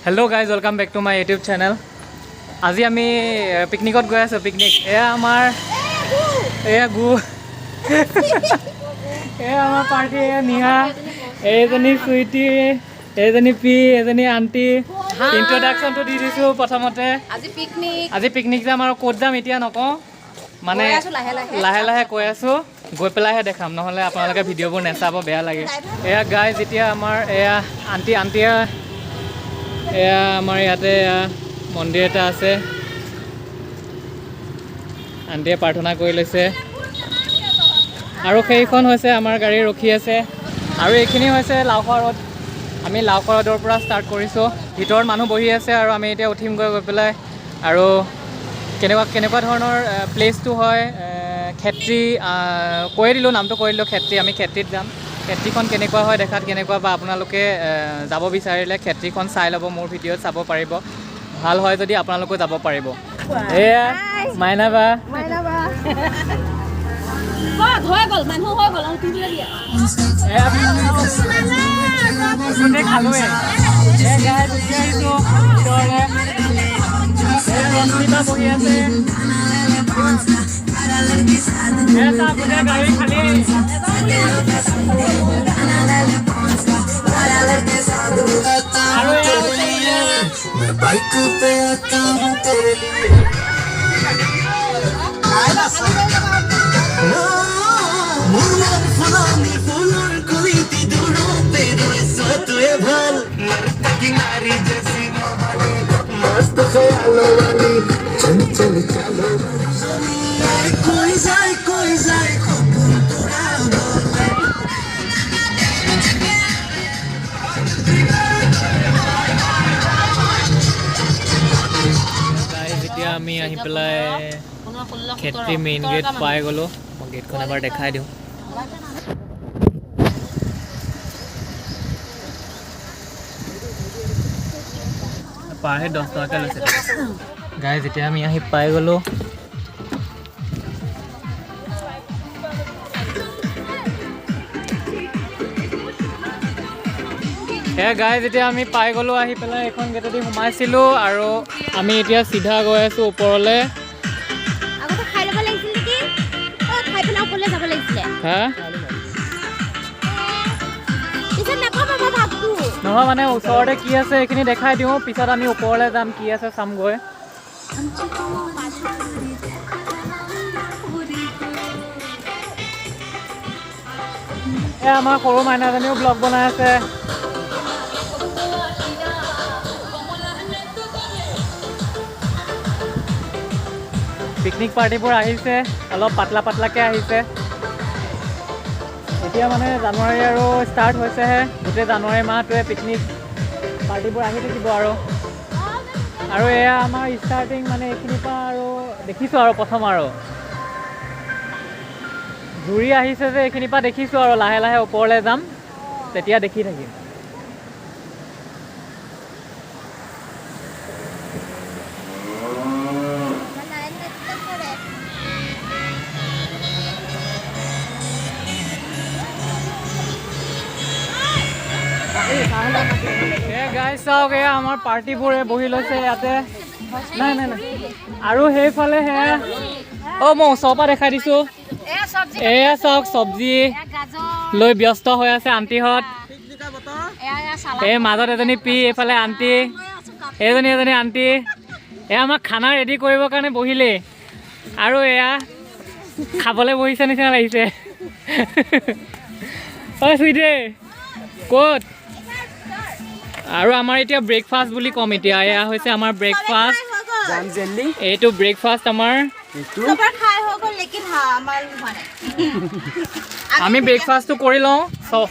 Hello guys, welcome back to my YouTube channel. আজি আমি পিকনিকত গৈ আছো পিকনিক এয়া আমাৰ গু এয়া আমাৰ পাৰ্টি নিহা এজনী সুইটি এজনী পি এজনী আন্টি ইন্ট্ৰোডাকশনটো দি দিছো প্ৰথমতে আজি পিকনিক যাম আৰু ক'ত যাম এতিয়া নকওঁ মানে লাহে লাহে কৈ আছো গৈ পেলাইহে দেখাম নহ'লে আপোনালোকে ভিডিঅ'বোৰ নেচাব বেয়া লাগে এয়া গাইজ এতিয়া আমাৰ এয়া আন্টি এয়া আমাৰ ইয়াতে মন্দিৰ এটা আছে আন্টিয়ে প্ৰাৰ্থনা কৰি লৈছে আৰু সেইখন হৈছে আমাৰ গাড়ী ৰখি আছে আৰু এইখিনি হৈছে লাওখোৱা ৰোড আমি লাওখোৱা ৰোডৰ পৰা ষ্টাৰ্ট কৰিছোঁ ভিতৰত মানুহ বহি আছে আৰু আমি এতিয়া উঠিম গৈ পেলাই আৰু কেনেকুৱা ধৰণৰ প্লেচটো হয় ক্ষেত্ৰী কৈ দিলোঁ নামটো কৈ দিলোঁ ক্ষেত্ৰী আমি ক্ষেত্ৰীত যাম ক্ষেত্ৰীখন কেনেকুৱা হয় দেখাত কেনেকুৱা বা আপোনালোকে যাব বিচাৰিলে ক্ষেত্ৰীখন চাই ল'ব মোৰ ভিডিঅ'ত চাব পাৰিব ভাল হয় যদি আপোনালোকেও যাব পাৰিব এয়া মাইনাবা বহি আছে গাড়ী খালি मैं बाइक पे आता हूँ तेरे लिए मुन्नर फुलानी फूलों कुलीती दूरों पे रोए सोते भल मरता किनारी जैसी मस्त ख्यालों वाली चंचल चालों कोई जाए এতিয়া আমি আহি পেলাই ক্ষেত্ৰী মেইন গেট পাই গ'লোঁ মই গেটখন এবাৰ দেখাই দিওঁ পাৰ হে 10 টকাকৈ লৈছে গাইজ এতিয়া আমি আহি পাই গ'লোঁ গাইজ এতিয়া আমি পাই গ'লোঁ আহি পেলাই এখন গেটেদি সোমাইছিলোঁ আৰু আমি এতিয়া চিধা গৈ আছোঁ ওপৰলৈ নহয় মানে ওচৰতে কি আছে এইখিনি দেখাই দিওঁ পিছত আমি ওপৰলৈ যাম কি আছে চামগৈ আমাৰ সৰু মাইনাজনীও ব্লগ বনাই আছে পিকনিক পাৰ্টিবোৰ আহিছে অলপ পাতলাকৈ আহিছে এতিয়া মানে জানুৱাৰী আৰু ষ্টাৰ্ট হৈছেহে গোটেই জানুৱাৰী মাহটোৱে পিকনিক পাৰ্টিবোৰ আহি থাকিব আৰু এয়া আমাৰ ষ্টাৰ্টিং মানে এইখিনিৰ পৰা আৰু দেখিছোঁ আৰু প্ৰথম আৰু জুৰি আহিছে যে এইখিনিৰ পৰা দেখিছোঁ আৰু লাহে লাহে ওপৰলৈ যাম তেতিয়া দেখি থাকিম গাইজ চাওক এয়া আমাৰ পাৰ্টিবোৰে বহি লৈছে ইয়াতে নাই আৰু সেইফালে সেয়া মই ওচৰৰ পৰা দেখাই দিছোঁ এয়া চাওক চব্জি লৈ ব্যস্ত হৈ আছে আণ্টিহঁত এই মাজত এজনী পি এইফালে আণ্টি এজনী আণ্টি এয়া আমাক খানা ৰেডি কৰিবৰ কাৰণে বহিলে আৰু এয়া খাবলৈ বহিছে নিচিনা লাগিছে চুইদে ক'ত আৰু আমাৰ এতিয়া ব্ৰেকফাষ্ট বুলি ক'ম এতিয়া এয়া হৈছে আমাৰ ব্ৰেকফাষ্ট এইটো ব্ৰেকফাষ্ট আমাৰ আমি ব্ৰেকফাষ্টটো কৰি লওঁ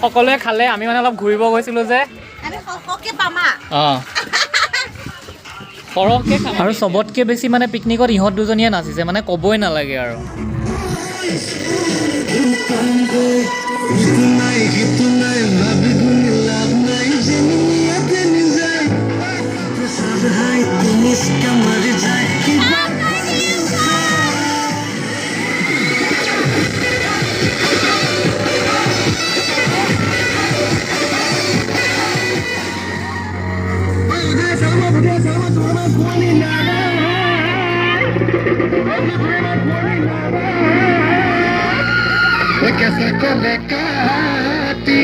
সকলোৱে খালে আমি মানে অলপ ঘূৰিব গৈছিলোঁ যে সৰহকৈ খাম আৰু চবতকৈ বেছি মানে পিকনিকত ইহঁত দুজনীয়ে নাচিছে মানে ক'বই নালাগে আৰু कैसे चले काटी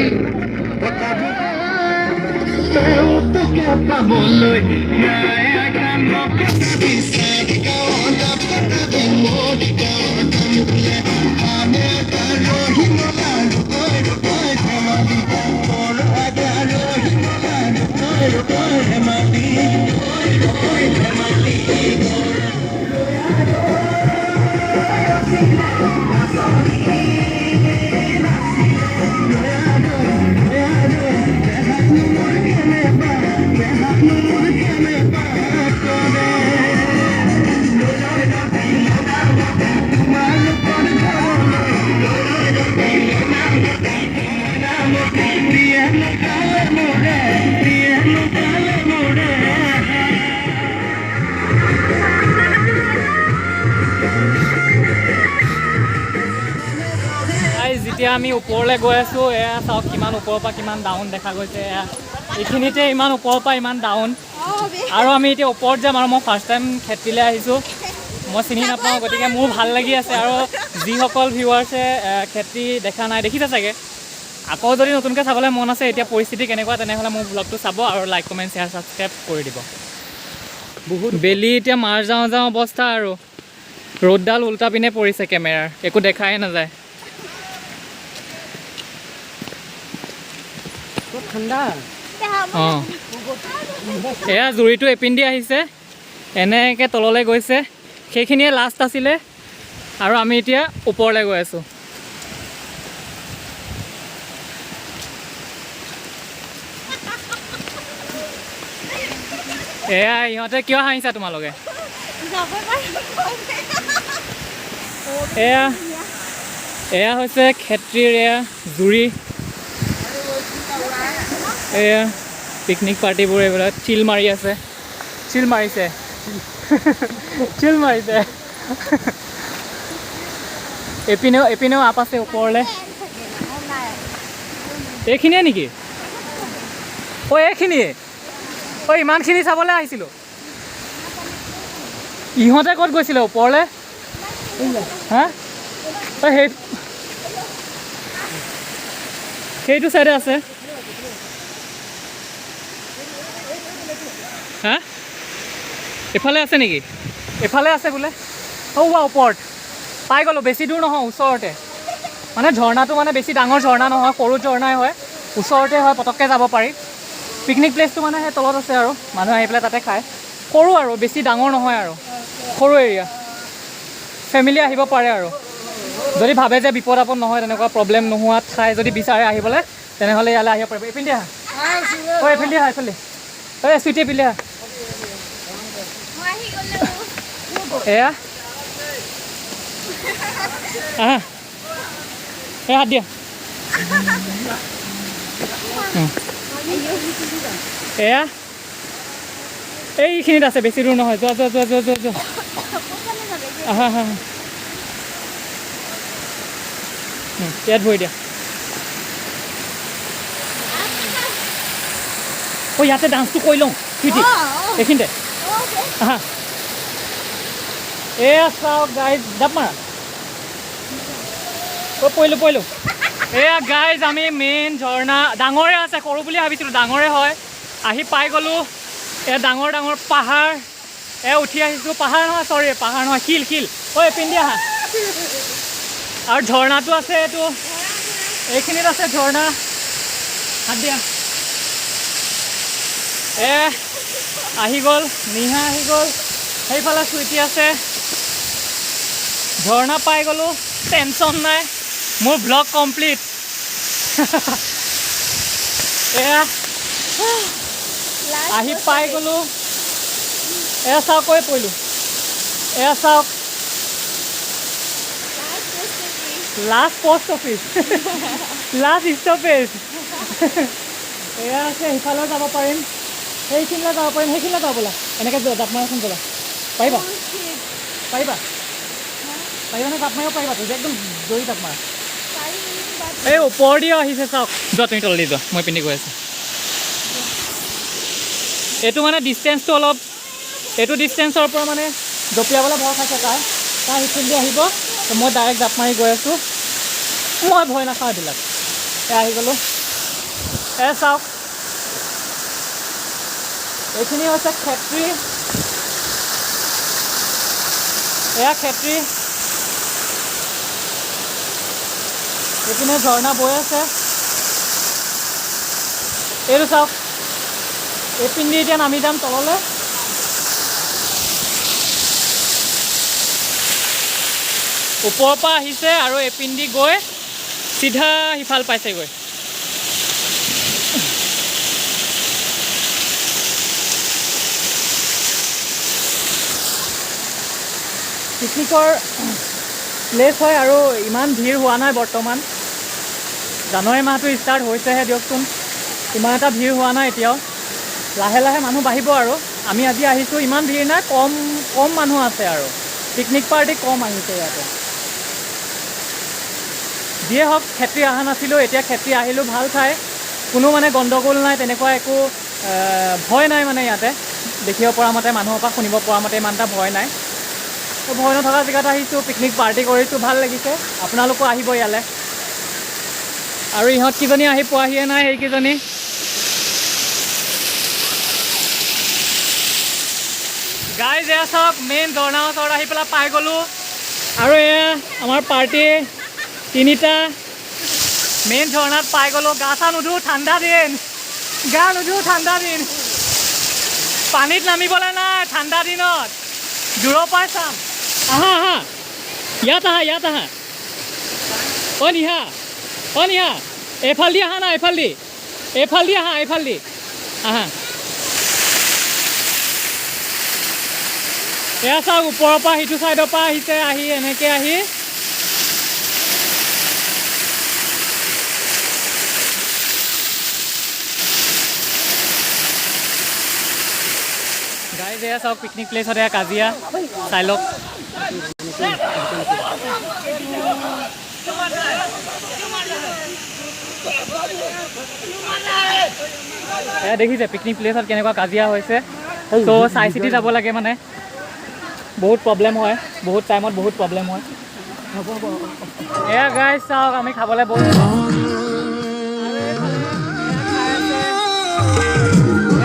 तो क्या बोलो I cannot be sad go on the mood go I'm যেতিয়া আমি ওপৰলৈ গৈ আছোঁ এয়া চাওক কিমান ওপৰৰ পৰা কিমান ডাউন দেখা গৈছে এয়া এইখিনিতে ইমান ওপৰৰ পৰা ইমান ডাউন আৰু আমি এতিয়া ওপৰত যাম আৰু মই ফাৰ্ষ্ট টাইম খেতিলৈ আহিছোঁ মই চিনি নাপাওঁ গতিকে মোৰ ভাল লাগি আছে আৰু যিসকল ভিউৱাৰ্ছে খেতি দেখা নাই দেখিছে চাগে আকৌ যদি নতুনকৈ চাবলৈ মন আছে এতিয়া পৰিস্থিতি কেনেকুৱা তেনেহ'লে মোৰ ব্লগটো চাব আৰু লাইক কমেণ্ট শ্বেয়াৰ ছাবস্ক্ৰাইব কৰি দিব বহুত বেলি এতিয়া মাৰ যাওঁ যাওঁ অৱস্থা আৰু ৰ'দডাল উল্টা পিনে পৰিছে কেমেৰাৰ একো দেখাই নাযায় ঠাণ্ডা অঁ এয়া জুৰিটো এপিন্ধি আহিছে এনেকৈ তললৈ গৈছে সেইখিনিয়ে লাষ্ট আছিলে আৰু আমি এতিয়া ওপৰলৈ গৈ আছোঁ এয়া ইহঁতে কিয় হাঁহিছা তোমালোকে এয়া এয়া হৈছে খেতিৰ এয়া জুৰি এয়া পিকনিক পাৰ্টিবোৰ এইবিলাক চিল মাৰি আছে চিল মাৰিছে চিল মাৰিছে এপিনেও আপ আছে ওপৰলৈ এইখিনিয়ে নেকি অ' এইখিনিয়ে অ' ইমানখিনি চাবলৈ আহিছিলোঁ ইহঁতে ক'ত গৈছিলে ওপৰলৈ হা অ' সেইটো চাইডে আছে হা এফালে আছে নেকি এফালে আছে বোলে অ' ওপৰত পাই গ'লোঁ বেছি দূৰ নহয় ওচৰতে মানে ঝৰ্ণাটো মানে বেছি ডাঙৰ ঝৰ্ণা নহয় সৰু ঝৰ্ণাই হয় ওচৰতে হয় পটককৈ যাব পাৰি পিকনিক প্লেচটো মানে সেই তলত আছে আৰু মানুহে আহি পেলাই তাতে খায় সৰু আৰু বেছি ডাঙৰ নহয় আৰু সৰু এৰিয়া ফেমিলি আহিব পাৰে আৰু যদি ভাবে যে বিপদ আপদ নহয় তেনেকুৱা প্ৰব্লেম নোহোৱা ঠাই যদি বিচাৰে আহিবলৈ তেনেহ'লে ইয়ালৈ আহিব পাৰিব এইপিনে আহা অ' এইফালে আহা এইফালে ঐ চুইটি এইফালে আহা এয়া আহা এই হাত দিয়া এয়া এইখিনিত আছে বেছি দূৰ নহয় যোৱা যোৱা যোৱা যোৱা যোৱা যোৱা আহা হা ইয়াত ভৰি দিয়া অ' ইয়াতে ডান্সটো কৰি লওঁ চুইটি এইখিনিতে আহা এয়া চাওক গাইজ জাপ মাৰা অ' পৰিলোঁ এয়া গাইজ আমি মেইন ঝৰ্ণা ডাঙৰে আছে সৰু বুলি ভাবিছিলোঁ ডাঙৰে হয় আহি পাই গ'লোঁ এয়া ডাঙৰ ডাঙৰ পাহাৰ এয়া উঠি আহিছোঁ পাহাৰ নহয় শিল ঐ পিন্ধি আহা আৰু ঝৰ্ণাটো আছে এইটো এইখিনিত আছে ঝৰ্ণা হাত দিয়া আহি গ'ল নিহা আহি গ'ল সেইফালে চুইটি আছে ঝৰ্ণা পাই গ'লোঁ টেনশ্যন নাই মোৰ ব্লগ কমপ্লিট এয়া আহি পাই গ'লোঁ এয়া চাওক কৈ পৰিলোঁ এয়া চাওক last post office last stoppage এয়া আছে সিফালেও যাব পাৰিম সেইখিনিলৈ যাব পাৰিম সেইখিনিলৈ যাব বোলা এনেকৈ জাপ মাৰাচোন বোলা পাৰিবা নে জাপ মাৰিব পাৰিবা তুমি একদম জৰি জাপ মাৰা এই ওপৰ দিও আহিছে চাওক যোৱা তুমি তললৈ যোৱা মই পিন্ধি গৈ আছোঁ এইটো মানে ডিষ্টেঞ্চটো অলপ এইটো ডিষ্টেঞ্চৰ পৰা মানে জঁপিয়াবলৈ ভয় খাইছে তাই সিফালেদি আহিব তো মই ডাইৰেক্ট জাপ মাৰি গৈ আছোঁ মই ভয় নাখাওঁ এইবিলাক আহি গ'লোঁ চাওক এইখিনি হৈছে খেত্ৰী এয়া খেত্ৰী এইপিনে ঝৰ্ণা বৈ আছে এইটো চাওক এইপিনে এতিয়া নামি যাম তললৈ ওপৰৰ পৰা আহিছে আৰু এইপিনে গৈ চিধা সিফাল পাইছেগৈ পিকনিকৰ প্লেচ হয় আৰু ইমান ভিৰ হোৱা নাই বৰ্তমান জানুৱাৰী মাহটো ষ্টাৰ্ট হৈছেহে দিয়কচোন ইমান এটা ভিৰ হোৱা নাই এতিয়াও লাহে লাহে মানুহ বাঢ়িব আৰু আমি আজি আহিছোঁ ইমান ভিৰ নাই কম মানুহ আছে আৰু পিকনিক পাৰ্টি কম আহিছে ইয়াতে যিয়ে হওক খেতি অহা নাছিলোঁ এতিয়া খেতি আহিলোঁ ভাল ঠাই কোনো মানে গণ্ডগোল নাই তেনেকুৱা একো ভয় নাই মানে ইয়াতে দেখিব পৰা মতে মানুহৰ পৰা শুনিব পৰা মতে ইমান এটা ভয় নাই তো ভয় নথকা জেগাত আহিছোঁ পিকনিক পাৰ্টি কৰিছোঁ ভাল লাগিছে আপোনালোকো আহিব ইয়ালৈ আৰু ইহঁত কিজনী আহি পোৱাহিয়ে নাই সেইকেইজনী গাইজ এয়া চাওক মেইন ঝৰ্ণাৰ ওচৰত আহি পেলাই পাই গ'লোঁ আৰু এয়া আমাৰ পাৰ্টি তিনিটা মেইন ঝৰ্ণাত পাই গ'লোঁ গা চা নুধো ঠাণ্ডা দিন গা নুধো ঠাণ্ডা দিন পানীত নামিবলৈ নাই ঠাণ্ডা দিনত দূৰৰ পৰাই চাম আহা ইয়াত আহা অ' নিহা এইফালদি আহা না এইফালদি আহা এয়া চাওক ওপৰৰ পৰা সিটো ছাইডৰ পৰা আহিছে আহি এনেকৈ আহি গাইজ এয়া চাওক পিকনিক প্লেচত এয়া কাজিয়া চাই লওক এয়া দেখিছে পিকনিক প্লেচত কেনেকুৱা কাজিয়া হৈছে তো চাই চিতি যাব লাগে মানে বহুত প্ৰব্লেম হয় বহুত টাইমত বহুত প্ৰব্লেম হয় এয়া গাইজ চাওক আমি খাবলৈ বহিছোঁ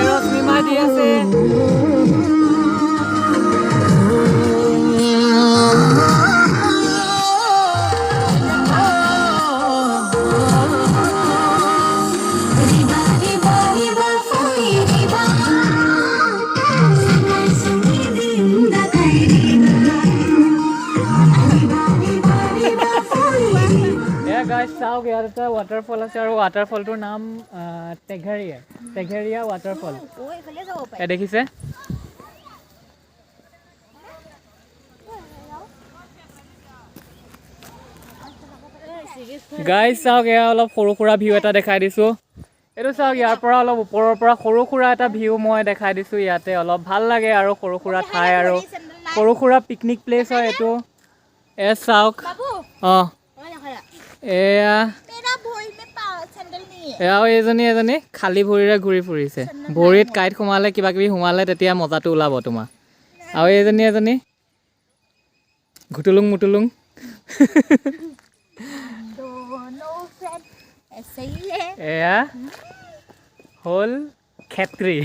ৰশ্মিমা দি আছে চাওক ইয়াত এটা ৱাটাৰফল আছে আৰু ৱাটাৰফলটোৰ নাম টেঘেৰিয়া ৱাটাৰফল দেখিছে গাইজ চাওক এয়া অলপ সৰু সুৰা ভিউ এটা দেখাই দিছোঁ এইটো চাওক ইয়াৰ পৰা অলপ ওপৰৰ পৰা সৰু সুৰা এটা ভিউ মই দেখাই দিছোঁ ইয়াতে অলপ ভাল লাগে আৰু সৰু সুৰা ঠাই আৰু সৰু সুৰা পিকনিক প্লেচ হয় এইটো এয়া চাওক অঁ এয়া এজনী খালী ভৰিৰে ঘূৰি ফুৰিছে ভৰিত কাঁইট সোমালে কিবা কিবি সোমালে তেতিয়া মজাটো ওলাব তোমাৰ আৰু এজনী ঘুটুলুং মুটুলুং এয়া হ'ল খেত্ৰী